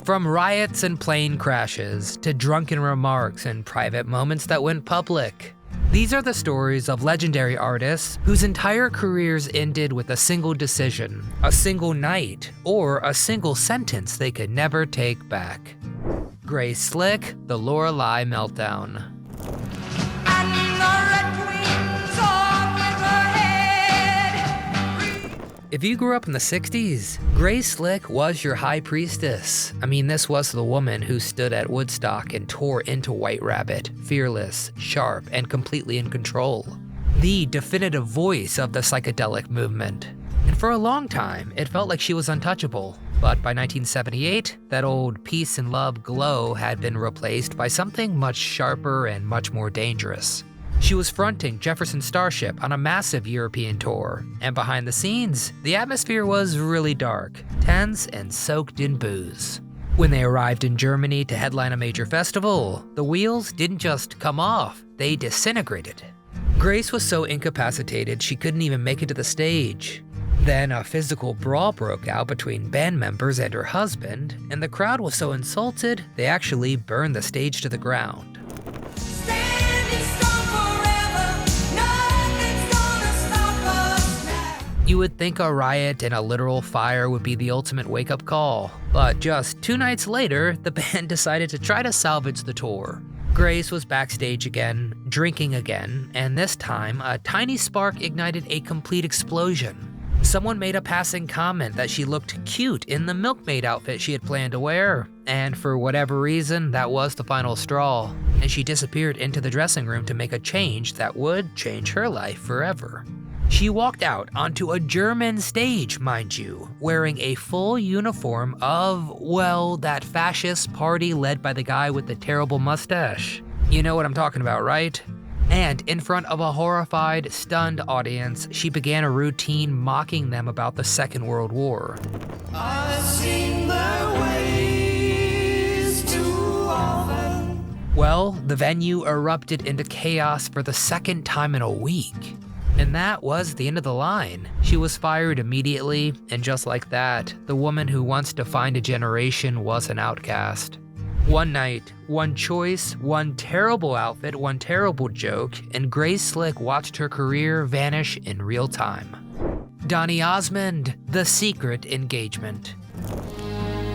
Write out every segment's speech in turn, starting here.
From riots and plane crashes to drunken remarks and private moments that went public. These are the stories of legendary artists whose entire careers ended with a single decision, a single night, or a single sentence they could never take back. Grace Slick, The Lorelei Meltdown. If you grew up in the 60s, Grace Slick was your high priestess. I mean, this was the woman who stood at Woodstock and tore into White Rabbit, fearless, sharp, and completely in control. The definitive voice of the psychedelic movement. And for a long time, it felt like she was untouchable. But by 1978, that old peace and love glow had been replaced by something much sharper and much more dangerous. She was fronting Jefferson Starship on a massive European tour, and behind the scenes, the atmosphere was really dark, tense, and soaked in booze. When they arrived in Germany to headline a major festival, the wheels didn't just come off, they disintegrated. Grace was so incapacitated she couldn't even make it to the stage. Then a physical brawl broke out between band members and her husband, and the crowd was so insulted, they actually burned the stage to the ground. You would think a riot and a literal fire would be the ultimate wake-up call, but just 2 nights later, the band decided to try to salvage the tour. Grace was backstage again, drinking again, and this time, a tiny spark ignited a complete explosion. Someone made a passing comment that she looked cute in the milkmaid outfit she had planned to wear, and for whatever reason, that was the final straw, and she disappeared into the dressing room to make a change that would change her life forever. She walked out onto a German stage, mind you, wearing a full uniform of, well, that fascist party led by the guy with the terrible mustache. You know what I'm talking about, right? And in front of a horrified, stunned audience, she began a routine mocking them about the Second World War. I've seen their ways too often. Well, the venue erupted into chaos for the second time in a week. And that was the end of the line. She was fired immediately, and just like that, the woman who once defined a generation was an outcast. One night, one choice, one terrible outfit, one terrible joke, and Grace Slick watched her career vanish in real time. Donny Osmond, The Secret Engagement.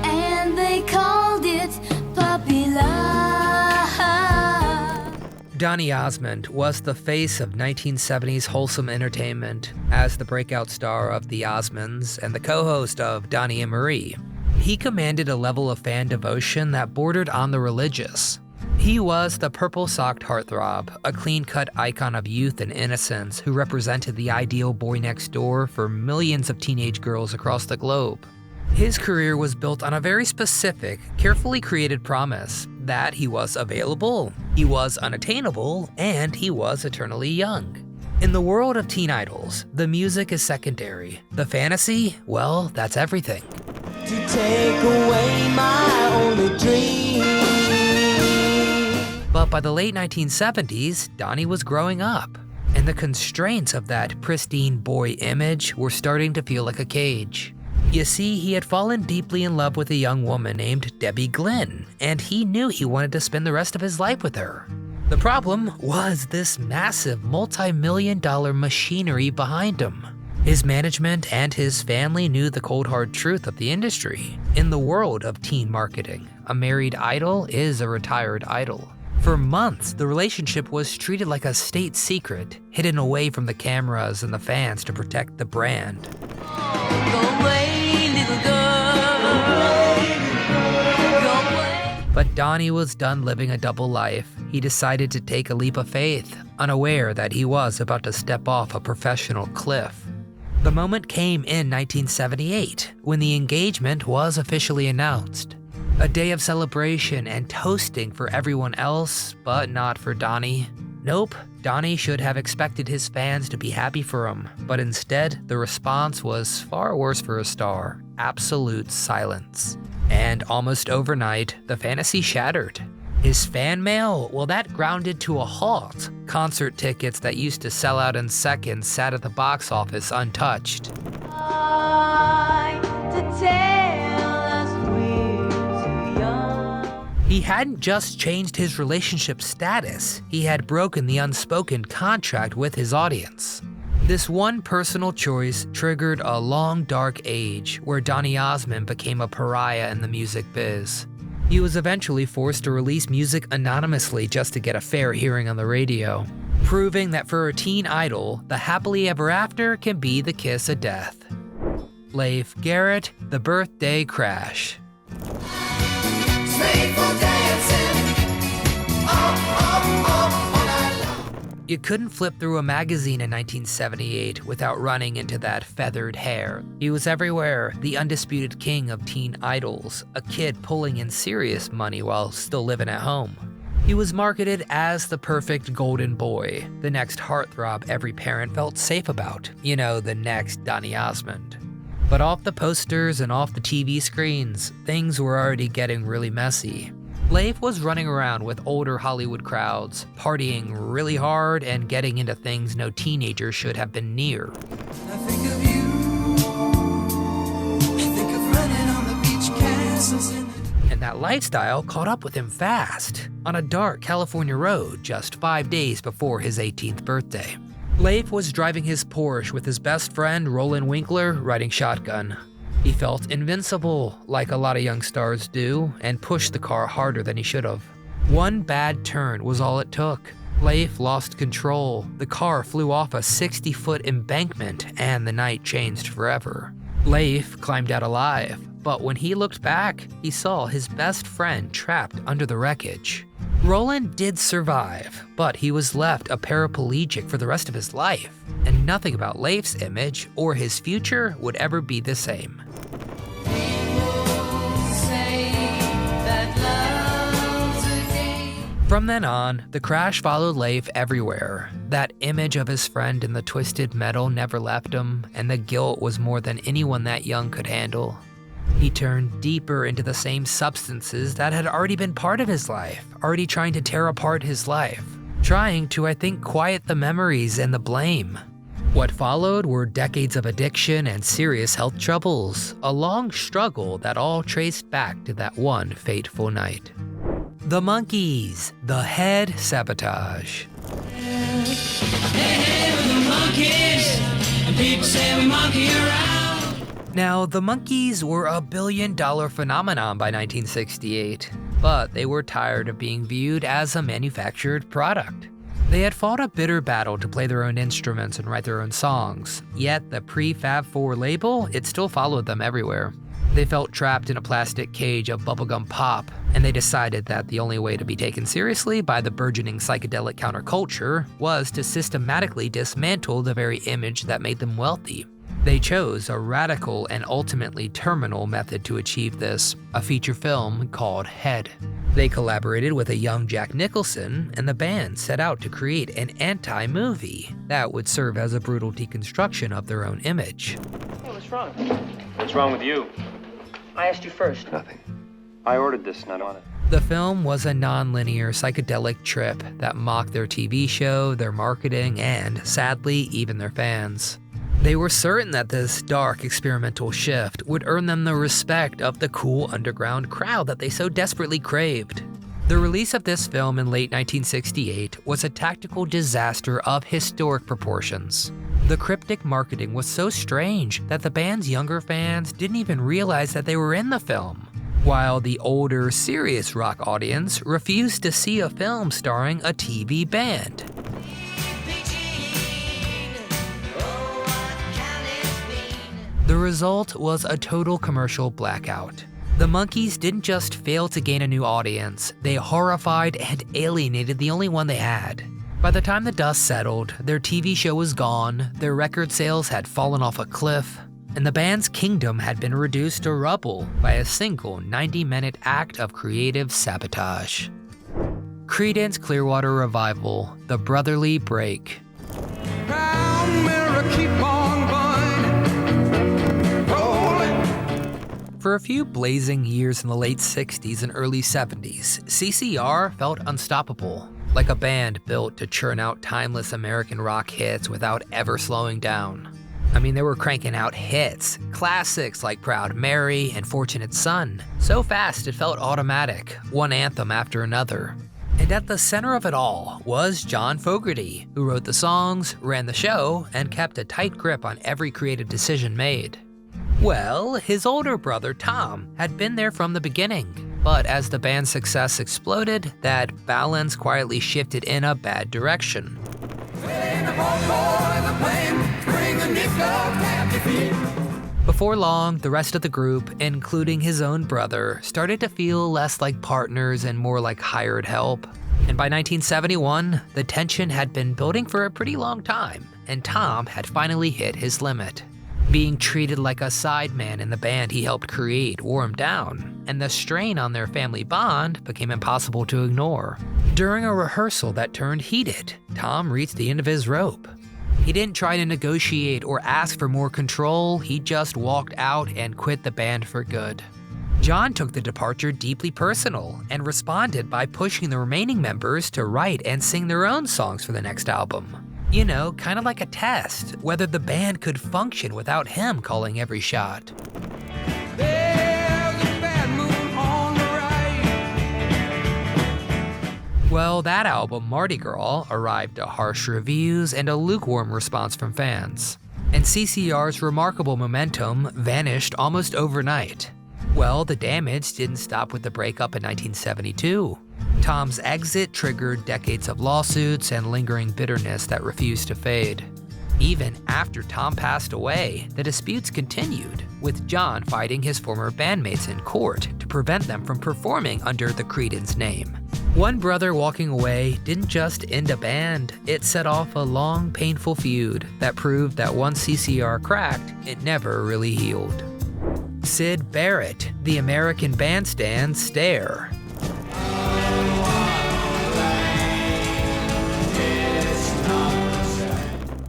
And they called it Puppy Love. Donny Osmond was the face of 1970s wholesome entertainment as the breakout star of The Osmonds and the co-host of Donny and Marie. He commanded a level of fan devotion that bordered on the religious. He was the purple-socked heartthrob, a clean-cut icon of youth and innocence who represented the ideal boy next door for millions of teenage girls across the globe. His career was built on a very specific, carefully created promise that he was available, he was unattainable, and he was eternally young. In the world of teen idols, the music is secondary. The fantasy, well, that's everything. To take away my only dream. But by the late 1970s, Donny was growing up, and the constraints of that pristine boy image were starting to feel like a cage. You see, he had fallen deeply in love with a young woman named Debbie Glenn, and he knew he wanted to spend the rest of his life with her. The problem was this massive multi-million-dollar machinery behind him. His management and his family knew the cold hard truth of the industry. In the world of teen marketing, a married idol is a retired idol. For months, the relationship was treated like a state secret, hidden away from the cameras and the fans to protect the brand. But Donny was done living a double life. He decided to take a leap of faith, unaware that he was about to step off a professional cliff. The moment came in 1978, when the engagement was officially announced. A day of celebration and toasting for everyone else, but not for Donny. Nope, Donny should have expected his fans to be happy for him, but instead, the response was far worse for a star: absolute silence. And almost overnight, the fantasy shattered. His fan mail, well, that grounded to a halt. Concert tickets that used to sell out in seconds sat at the box office untouched. He hadn't just changed his relationship status, he had broken the unspoken contract with his audience. This one personal choice triggered a long dark age where Donny Osmond became a pariah in the music biz. He was eventually forced to release music anonymously just to get a fair hearing on the radio, proving that for a teen idol, the happily ever after can be the kiss of death. Leif Garrett, The Birthday Crash. You couldn't flip through a magazine in 1978 without running into that feathered hair. He was everywhere, the undisputed king of teen idols, a kid pulling in serious money while still living at home. He was marketed as the perfect golden boy, the next heartthrob every parent felt safe about, the next Donny Osmond. But off the posters and off the TV screens, things were already getting really messy. Leif was running around with older Hollywood crowds, partying really hard and getting into things no teenager should have been near. I think of you. I think of running on the beach castles in the... And that lifestyle caught up with him fast, on a dark California road just 5 days before his 18th birthday. Leif was driving his Porsche with his best friend Roland Winkler riding shotgun. He felt invincible, like a lot of young stars do, and pushed the car harder than he should have. One bad turn was all it took. Leif lost control, the car flew off a 60-foot embankment, and the night changed forever. Leif climbed out alive, but when he looked back, he saw his best friend trapped under the wreckage. Roland did survive, but he was left a paraplegic for the rest of his life, and nothing about Leif's image or his future would ever be the same. From then on, the crash followed Leif everywhere. That image of his friend in the twisted metal never left him, and the guilt was more than anyone that young could handle. He turned deeper into the same substances that had already been part of his life, already trying to tear apart his life, trying to, quiet the memories and the blame. What followed were decades of addiction and serious health troubles, a long struggle that all traced back to that one fateful night. The Monkees, the head sabotage. Hey, we're the Monkees, and people say we monkey around. Now, the Monkees were a billion-dollar phenomenon by 1968, but they were tired of being viewed as a manufactured product. They had fought a bitter battle to play their own instruments and write their own songs, yet the pre-Fab Four label, it still followed them everywhere. They felt trapped in a plastic cage of bubblegum pop, and they decided that the only way to be taken seriously by the burgeoning psychedelic counterculture was to systematically dismantle the very image that made them wealthy. They chose a radical and ultimately terminal method to achieve this, a feature film called Head. They collaborated with a young Jack Nicholson, and the band set out to create an anti-movie that would serve as a brutal deconstruction of their own image. Hey, what's wrong? What's wrong with you? I asked you first. Nothing. I ordered this and I don't want it. The film was a non-linear psychedelic trip that mocked their TV show, their marketing, and, sadly, even their fans. They were certain that this dark experimental shift would earn them the respect of the cool underground crowd that they so desperately craved. The release of this film in late 1968 was a tactical disaster of historic proportions. The cryptic marketing was so strange that the band's younger fans didn't even realize that they were in the film, while the older, serious rock audience refused to see a film starring a TV band. The result was a total commercial blackout. The Monkees didn't just fail to gain a new audience, they horrified and alienated the only one they had. By the time the dust settled, their TV show was gone, their record sales had fallen off a cliff, and the band's kingdom had been reduced to rubble by a single 90-minute act of creative sabotage. Creedence Clearwater Revival, The Brotherly Break. Proud mirror, keep on burning, rolling. For a few blazing years in the late 60s and early 70s, CCR felt unstoppable, like a band built to churn out timeless American rock hits without ever slowing down. I mean, they were cranking out hits, classics like Proud Mary and Fortunate Son, so fast it felt automatic, one anthem after another. And at the center of it all was John Fogerty, who wrote the songs, ran the show, and kept a tight grip on every creative decision made. Well, his older brother Tom had been there from the beginning, but as the band's success exploded, that balance quietly shifted in a bad direction. Before long, the rest of the group, including his own brother, started to feel less like partners and more like hired help. And by 1971, the tension had been building for a pretty long time, and Tom had finally hit his limit. Being treated like a sideman in the band he helped create wore him down, and the strain on their family bond became impossible to ignore. During a rehearsal that turned heated, Tom reached the end of his rope. He didn't try to negotiate or ask for more control, he just walked out and quit the band for good. John took the departure deeply personal and responded by pushing the remaining members to write and sing their own songs for the next album. You know, kind of like a test, whether the band could function without him calling every shot. Well, that album, Mardi Gras, arrived to harsh reviews and a lukewarm response from fans. And CCR's remarkable momentum vanished almost overnight. Well, the damage didn't stop with the breakup in 1972. Tom's exit triggered decades of lawsuits and lingering bitterness that refused to fade. Even after Tom passed away, the disputes continued, with John fighting his former bandmates in court to prevent them from performing under the Creedence name. One brother walking away didn't just end a band, it set off a long, painful feud that proved that once CCR cracked, it never really healed. Syd Barrett, the American bandstand Stare.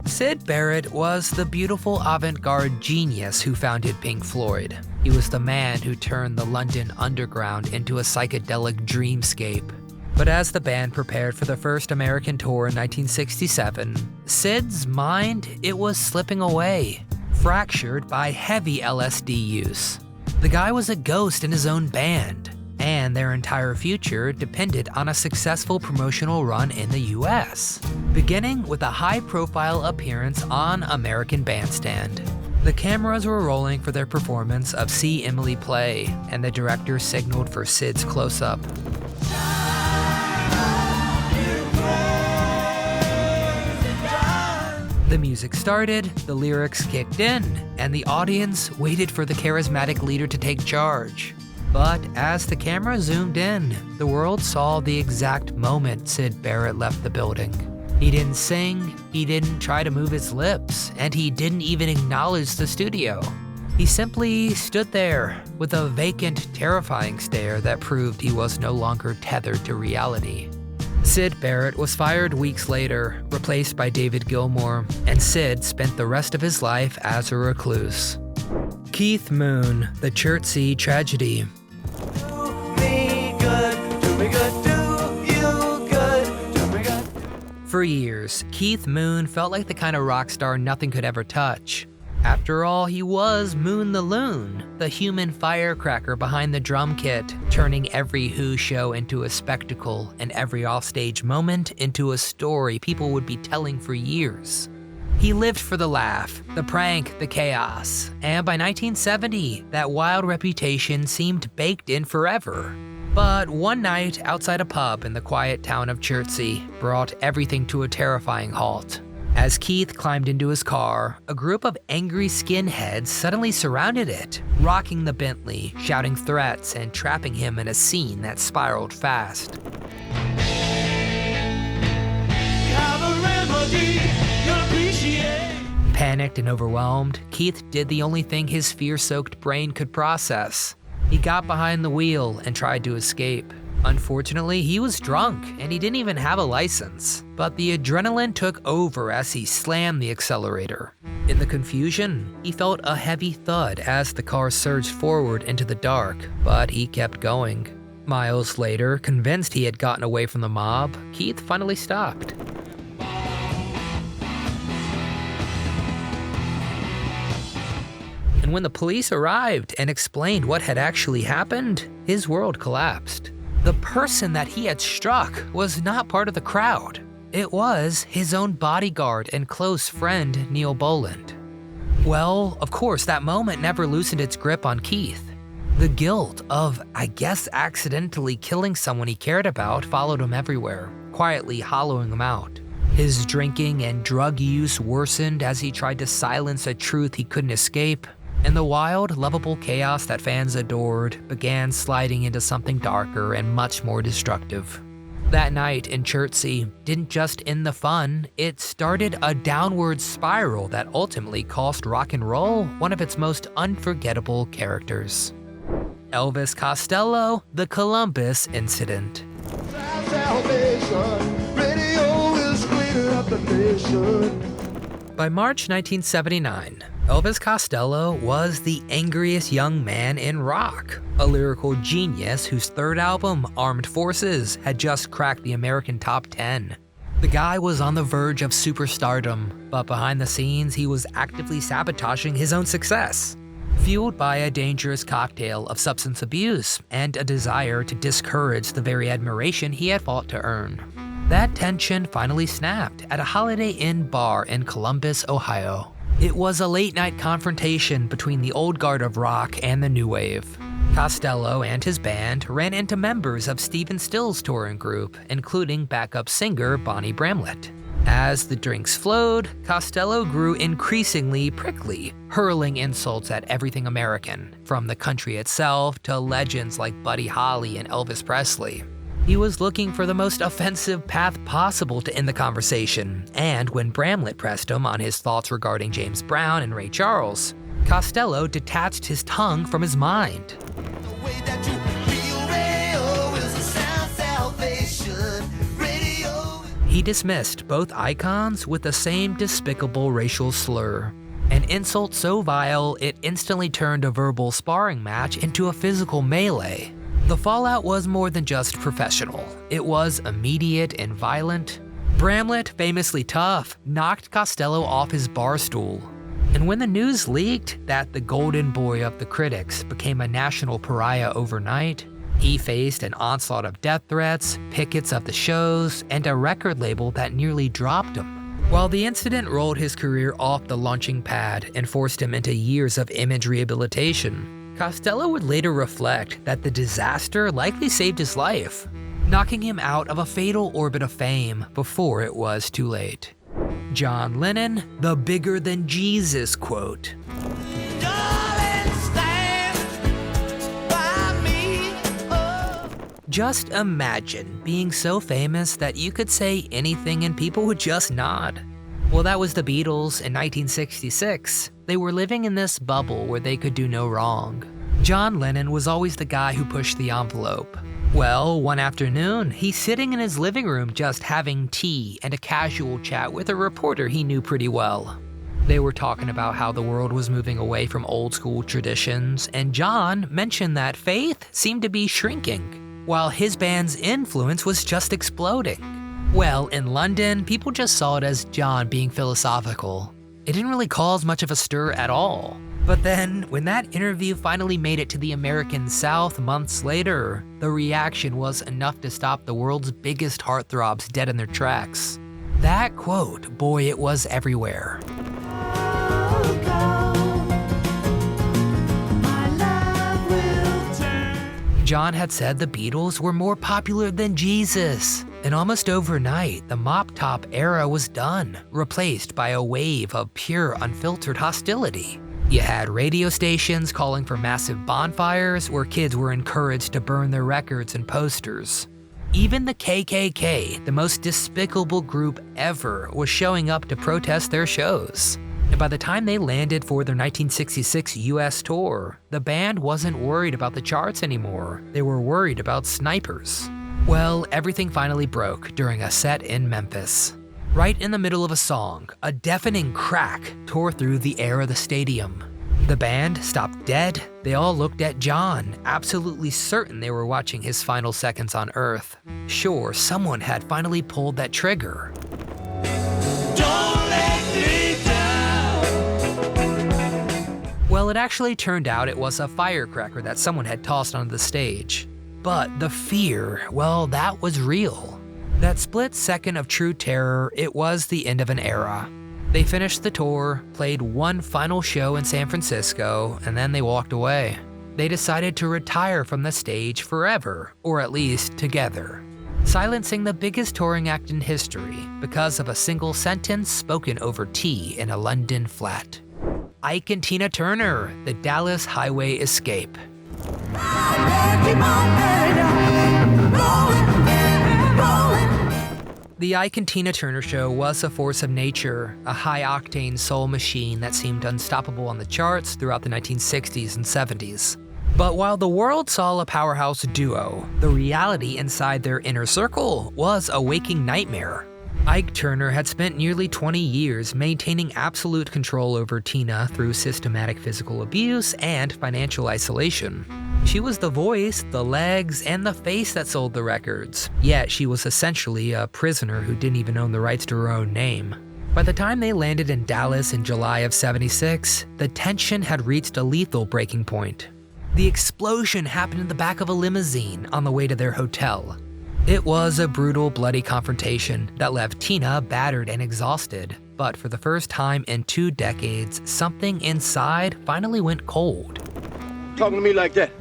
Syd Barrett was the beautiful avant-garde genius who founded Pink Floyd. He was the man who turned the London underground into a psychedelic dreamscape. But as the band prepared for the first American tour in 1967, Syd's mind, it was slipping away, fractured by heavy LSD use. The guy was a ghost in his own band, and their entire future depended on a successful promotional run in the US, beginning with a high-profile appearance on American Bandstand. The cameras were rolling for their performance of See Emily Play, and the director signaled for Syd's close-up. The music started, the lyrics kicked in, and the audience waited for the charismatic leader to take charge. But as the camera zoomed in, the world saw the exact moment Syd Barrett left the building. He didn't sing, he didn't try to move his lips, and he didn't even acknowledge the studio. He simply stood there with a vacant, terrifying stare that proved he was no longer tethered to reality. Syd Barrett was fired weeks later, replaced by David Gilmour, and Syd spent the rest of his life as a recluse. Keith Moon, The Chertsey Tragedy. For years, Keith Moon felt like the kind of rock star nothing could ever touch. After all, he was Moon the Loon, the human firecracker behind the drum kit, turning every Who show into a spectacle and every offstage moment into a story people would be telling for years. He lived for the laugh, the prank, the chaos, and by 1970, that wild reputation seemed baked in forever. But one night outside a pub in the quiet town of Chertsey brought everything to a terrifying halt. As Keith climbed into his car, a group of angry skinheads suddenly surrounded it, rocking the Bentley, shouting threats, and trapping him in a scene that spiraled fast. Panicked and overwhelmed, Keith did the only thing his fear-soaked brain could process. He got behind the wheel and tried to escape. Unfortunately, he was drunk and he didn't even have a license, but the adrenaline took over as he slammed the accelerator. In the confusion, he felt a heavy thud as the car surged forward into the dark, but he kept going. Miles later, convinced he had gotten away from the mob, Keith finally stopped. and when the police arrived and explained what had actually happened, his world collapsed. The person that he had struck was not part of the crowd. It was his own bodyguard and close friend, Neil Boland. Well, of course, that moment never loosened its grip on Keith. The guilt of, I guess, accidentally killing someone he cared about followed him everywhere, quietly hollowing him out. His drinking and drug use worsened as he tried to silence a truth he couldn't escape, and the wild, lovable chaos that fans adored began sliding into something darker and much more destructive. That night in Chertsey didn't just end the fun, it started a downward spiral that ultimately cost rock and roll one of its most unforgettable characters. Elvis Costello, the Columbus Incident. By March 1979, Elvis Costello was the angriest young man in rock, a lyrical genius whose third album, Armed Forces, had just cracked the American top 10. The guy was on the verge of superstardom, but behind the scenes he was actively sabotaging his own success. Fueled by a dangerous cocktail of substance abuse and a desire to discourage the very admiration he had fought to earn. That tension finally snapped at a Holiday Inn bar in Columbus, Ohio. It was a late-night confrontation between the old guard of rock and the new wave. Costello and his band ran into members of Stephen Still's touring group, including backup singer Bonnie Bramlett. As the drinks flowed, Costello grew increasingly prickly, hurling insults at everything American, from the country itself to legends like Buddy Holly and Elvis Presley. He was looking for the most offensive path possible to end the conversation, and when Bramlett pressed him on his thoughts regarding James Brown and Ray Charles, Costello detached his tongue from his mind. He dismissed both icons with the same despicable racial slur, an insult so vile it instantly turned a verbal sparring match into a physical melee. The fallout was more than just professional. It was immediate and violent. Bramlett, famously tough, knocked Costello off his bar stool. And when the news leaked that the golden boy of the critics became a national pariah overnight, he faced an onslaught of death threats, pickets of the shows, and a record label that nearly dropped him. While the incident rolled his career off the launching pad and forced him into years of image rehabilitation, Costello would later reflect that the disaster likely saved his life, knocking him out of a fatal orbit of fame before it was too late. John Lennon, the bigger than Jesus quote. Just imagine being so famous that you could say anything and people would just nod. Well, that was the Beatles in 1966. They were living in this bubble where they could do no wrong. John Lennon was always the guy who pushed the envelope. Well, one afternoon, he's sitting in his living room just having tea and a casual chat with a reporter he knew pretty well. They were talking about how the world was moving away from old school traditions, and John mentioned that faith seemed to be shrinking, while his band's influence was just exploding. Well, in London, people just saw it as John being philosophical. It didn't really cause much of a stir at all. But then, when that interview finally made it to the American South months later, the reaction was enough to stop the world's biggest heartthrobs dead in their tracks. That quote, boy, it was everywhere. John had said the Beatles were more popular than Jesus. And almost overnight, the mop-top era was done, replaced by a wave of pure, unfiltered hostility. You had radio stations calling for massive bonfires where kids were encouraged to burn their records and posters. Even the KKK, the most despicable group ever, was showing up to protest their shows. And by the time they landed for their 1966 US tour, the band wasn't worried about the charts anymore. They were worried about snipers. Well, everything finally broke during a set in Memphis. Right in the middle of a song, a deafening crack tore through the air of the stadium. The band stopped dead. They all looked at John, absolutely certain they were watching his final seconds on Earth. Sure, someone had finally pulled that trigger. Well, it actually turned out it was a firecracker that someone had tossed onto the stage. But the fear, well, that was real. That split second of true terror, it was the end of an era. They finished the tour, played one final show in San Francisco, and then they walked away. They decided to retire from the stage forever, or at least together, silencing the biggest touring act in history because of a single sentence spoken over tea in a London flat. Ike and Tina Turner, the Dallas Highway Escape. The Ike and Tina Turner Show was a force of nature, a high-octane soul machine that seemed unstoppable on the charts throughout the 1960s and 70s. But while the world saw a powerhouse duo, the reality inside their inner circle was a waking nightmare. Ike Turner had spent nearly 20 years maintaining absolute control over Tina through systematic physical abuse and financial isolation. She was the voice, the legs, and the face that sold the records, yet she was essentially a prisoner who didn't even own the rights to her own name. By the time they landed in Dallas in July of '76, the tension had reached a lethal breaking point. The explosion happened in the back of a limousine on the way to their hotel. It was a brutal, bloody confrontation that left Tina battered and exhausted, but for the first time in 2 decades, something inside finally went cold. Talking to me like that,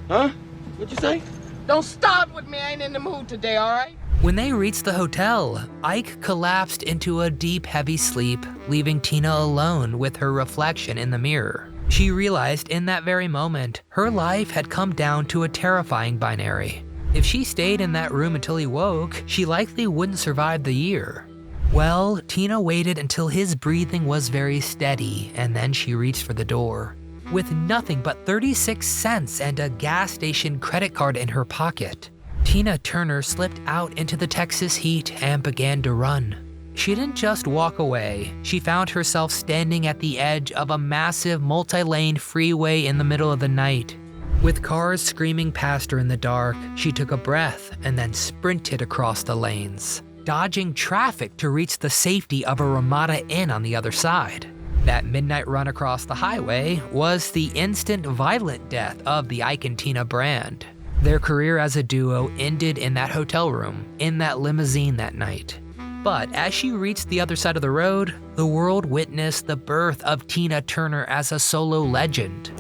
huh? What'd you say? Don't start with me, I ain't in the mood today, all right? When they reached the hotel, Ike collapsed into a deep, heavy sleep, leaving Tina alone with her reflection in the mirror. She realized in that very moment, her life had come down to a terrifying binary. If she stayed in that room until he woke, she likely wouldn't survive the year. Well, Tina waited until his breathing was very steady, and then she reached for the door. With nothing but 36 cents and a gas station credit card in her pocket, Tina Turner slipped out into the Texas heat and began to run. She didn't just walk away, she found herself standing at the edge of a massive multi-lane freeway in the middle of the night. With cars screaming past her in the dark, she took a breath and then sprinted across the lanes, dodging traffic to reach the safety of a Ramada Inn on the other side. That midnight run across the highway was the instant violent death of the Ike and Tina brand. Their career as a duo ended in that hotel room, in that limousine that night. But as she reached the other side of the road, the world witnessed the birth of Tina Turner as a solo legend.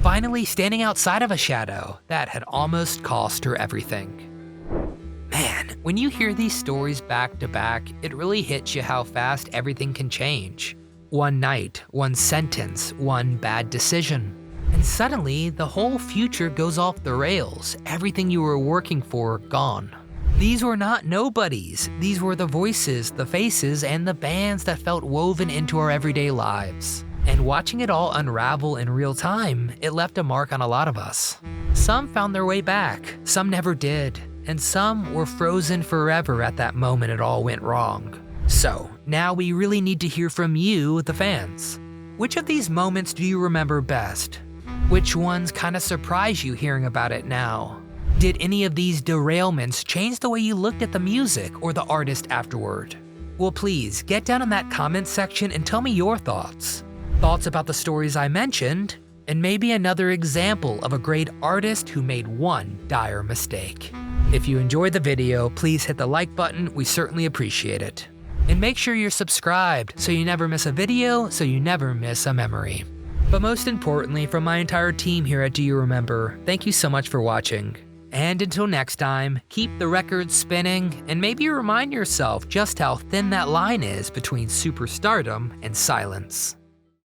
Finally standing outside of a shadow that had almost cost her everything. Man, when you hear these stories back to back, it really hits you how fast everything can change. One night, one sentence, one bad decision. And suddenly, the whole future goes off the rails, everything you were working for gone. These were not nobodies, these were the voices, the faces, and the bands that felt woven into our everyday lives. And watching it all unravel in real time, it left a mark on a lot of us. Some found their way back, some never did, and some were frozen forever at that moment it all went wrong. So, now we really need to hear from you, the fans. Which of these moments do you remember best? Which ones kind of surprise you hearing about it now? Did any of these derailments change the way you looked at the music or the artist afterward? Well, please get down in that comment section and tell me your thoughts. Thoughts about the stories I mentioned, and maybe another example of a great artist who made one dire mistake. If you enjoyed the video, please hit the like button, we certainly appreciate it. And make sure you're subscribed so you never miss a video, so you never miss a memory. But most importantly, from my entire team here at Do You Remember, thank you so much for watching. And until next time, keep the records spinning, and maybe remind yourself just how thin that line is between superstardom and silence.